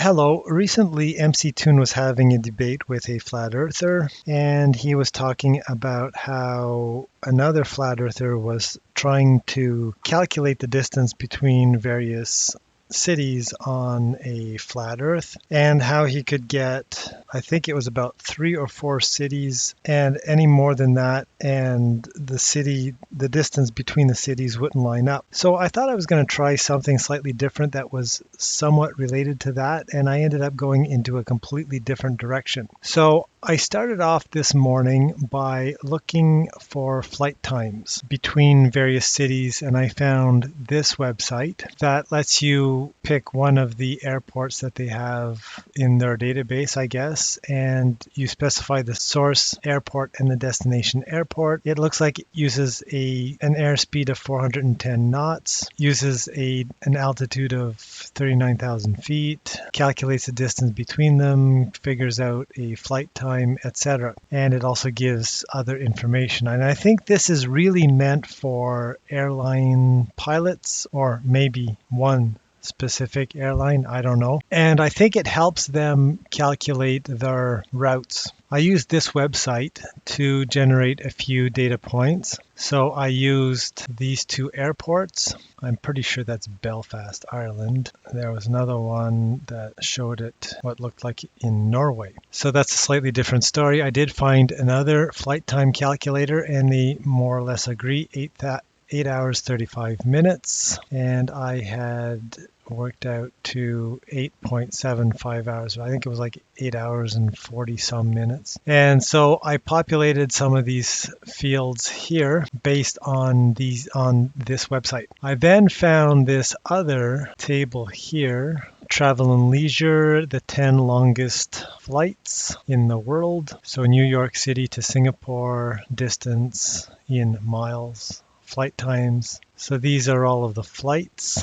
Hello. Recently, MC Toon was having a debate with a flat earther, and he was talking about how another flat earther was trying to calculate the distance between various cities on a flat earth and how he could get, I think it was about 3 or 4 cities, and any more than that, and the distance between the cities wouldn't line up. So I thought I was going to try something slightly different that was somewhat related to that, and I ended up going into a completely different direction. So I started off this morning by looking for flight times between various cities, and I found this website that lets you pick one of the airports that they have in their database, I guess, and you specify the source airport and the destination airport. It looks like it uses an airspeed of 410 knots, uses an altitude of 39,000 feet, calculates the distance between them, figures out a flight time, etc. And it also gives other information. And I think this is really meant for airline pilots, or maybe one specific airline, I don't know. And I think it helps them calculate their routes. I used this website to generate a few data points. So I used these two airports. I'm pretty sure that's Belfast, Ireland. There was another one that showed it what looked like in Norway. So that's a slightly different story. I did find another flight time calculator, and they more or less agree, 8 hours 35 minutes, and I had worked out to 8.75 hours. I think it was like 8 hours and 40 some minutes. And so I populated some of these fields here based on this website. I then found this other table here, travel and leisure, the 10 longest flights in the world. So New York City to Singapore, distance in miles, flight times. So these are all of the flights.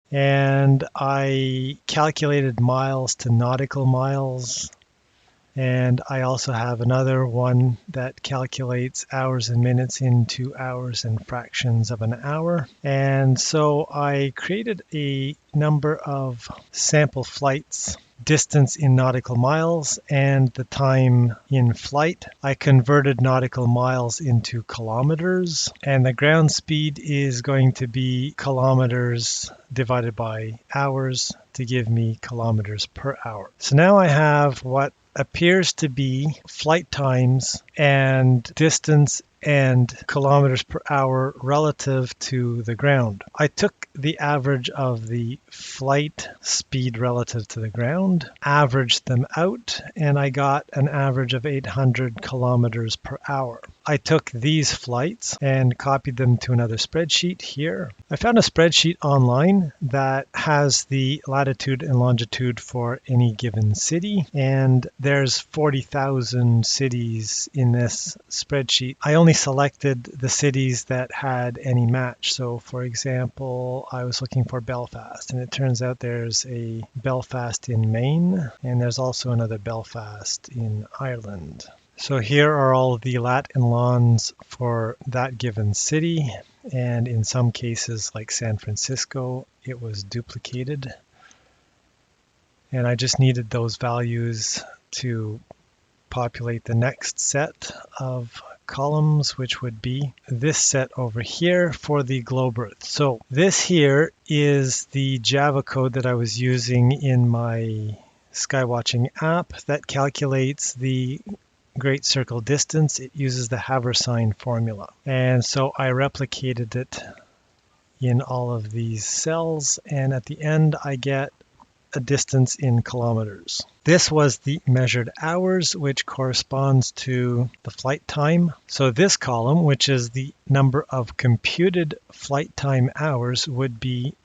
And I calculated miles to nautical miles. And I also have another one that calculates hours and minutes into hours and fractions of an hour. And so I created a number of sample flights, distance in nautical miles, and the time in flight. I converted nautical miles into kilometers, and the ground speed is going to be kilometers divided by hours to give me kilometers per hour. So now I have what appears to be flight times and distance and kilometers per hour relative to the ground. I took the average of the flight speed relative to the ground, averaged them out, and I got an average of 800 kilometers per hour. I took these flights and copied them to another spreadsheet here. I found a spreadsheet online that has the latitude and longitude for any given city, and there's 40,000 cities in this spreadsheet. I only selected the cities that had any match. So for example, I was looking for Belfast, and it turns out there's a Belfast in Maine, and there's also another Belfast in Ireland. So here are all the lat and longs for that given city, and in some cases like San Francisco, it was duplicated. And I just needed those values to populate the next set of columns, which would be this set over here for the globe Earth. So this here is the Java code that I was using in my Skywatching app that calculates the Great Circle distance. It uses the Haversine formula. And so I replicated it in all of these cells, and at the end I get a distance in kilometers. This was the measured hours, which corresponds to the flight time. So this column, which is the number of computed flight time hours, would be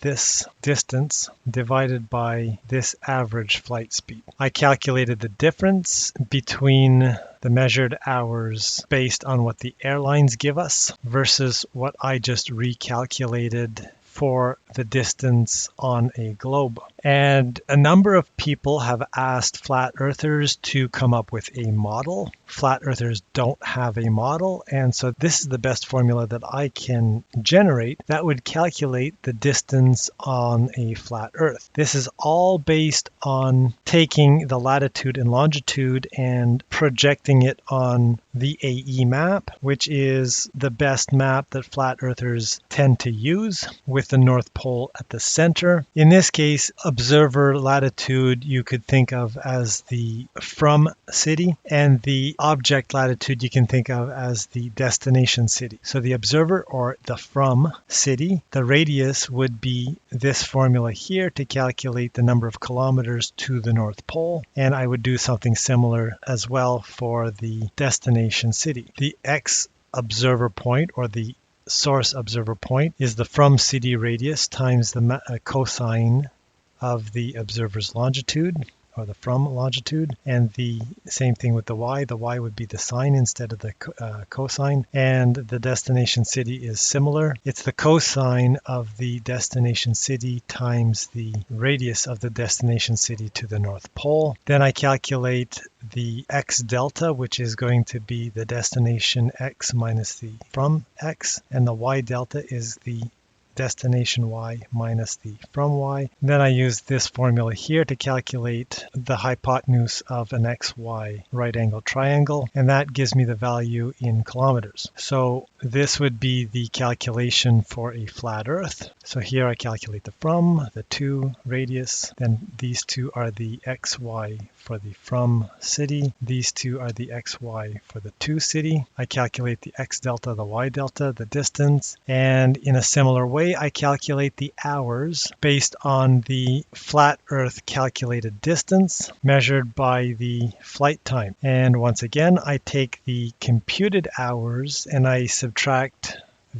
this distance divided by this average flight speed. I calculated the difference between the measured hours based on what the airlines give us versus what I just recalculated for the distance on a globe. And a number of people have asked flat earthers to come up with a model. Flat earthers don't have a model, and so this is the best formula that I can generate that would calculate the distance on a flat earth. This is all based on taking the latitude and longitude and projecting it on the AE map, which is the best map that flat earthers tend to use, with the North Pole at the center. In this case, observer latitude you could think of as the from city, and the object latitude you can think of as the destination city. So the observer, or the from city, the radius would be this formula here to calculate the number of kilometers to the North Pole, and I would do something similar as well for the destination city. The X observer point, or the source observer point, is the from city radius times the cosine of the observer's longitude, or the from longitude, and the same thing with the y. The y would be the sine instead of the cosine, and the destination city is similar. It's the cosine of the destination city times the radius of the destination city to the North Pole. Then I calculate the x delta, which is going to be the destination x minus the from x, and the y delta is the destination y minus the from y. Then I use this formula here to calculate the hypotenuse of an xy right angle triangle, and that gives me the value in kilometers. So this would be the calculation for a flat earth. So here I calculate the from, the to radius, then these two are the xy for the from city, these two are the xy for the to city. I calculate the x delta, the y delta, the distance, and in a similar way I calculate the hours based on the flat earth calculated distance measured by the flight time. And once again, I take the computed hours and I subtract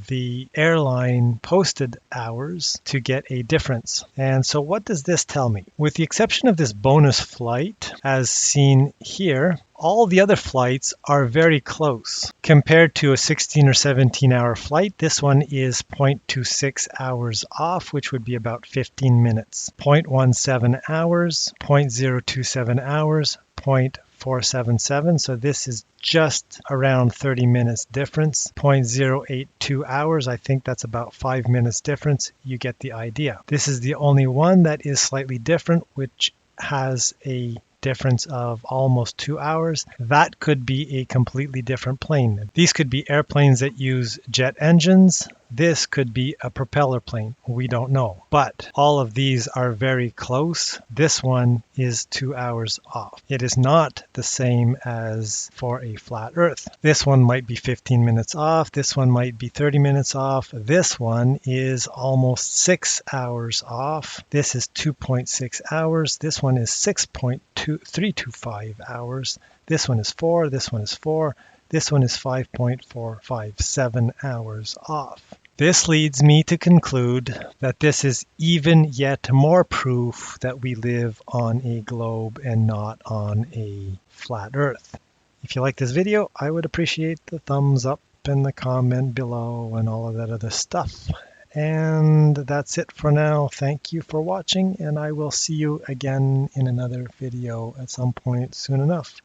the airline posted hours to get a difference. And so what does this tell me? With the exception of this bonus flight, as seen here, all the other flights are very close. Compared to a 16 or 17 hour flight, this one is 0.26 hours off, which would be about 15 minutes. 0.17 hours, 0.027 hours, 0.477, so this is just around 30 minutes difference. 0.082 hours, I think that's about 5 minutes difference. You get the idea. This is the only one that is slightly different, which has a difference of almost 2 hours. That could be a completely different plane. These could be airplanes that use jet engines. This could be a propeller plane. We don't know. But all of these are very close. This one is 2 hours off. It is not the same as for a flat earth. This one might be 15 minutes off. This one might be 30 minutes off. This one is almost 6 hours off. This is 2.6 hours. This one is 6.325 hours. This one is 4. This one is 4. This one is 5.457 hours off. This leads me to conclude that this is even yet more proof that we live on a globe and not on a flat earth. If you like this video, I would appreciate the thumbs up and the comment below and all of that other stuff. And that's it for now. Thank you for watching, and I will see you again in another video at some point soon enough.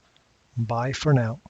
Bye for now.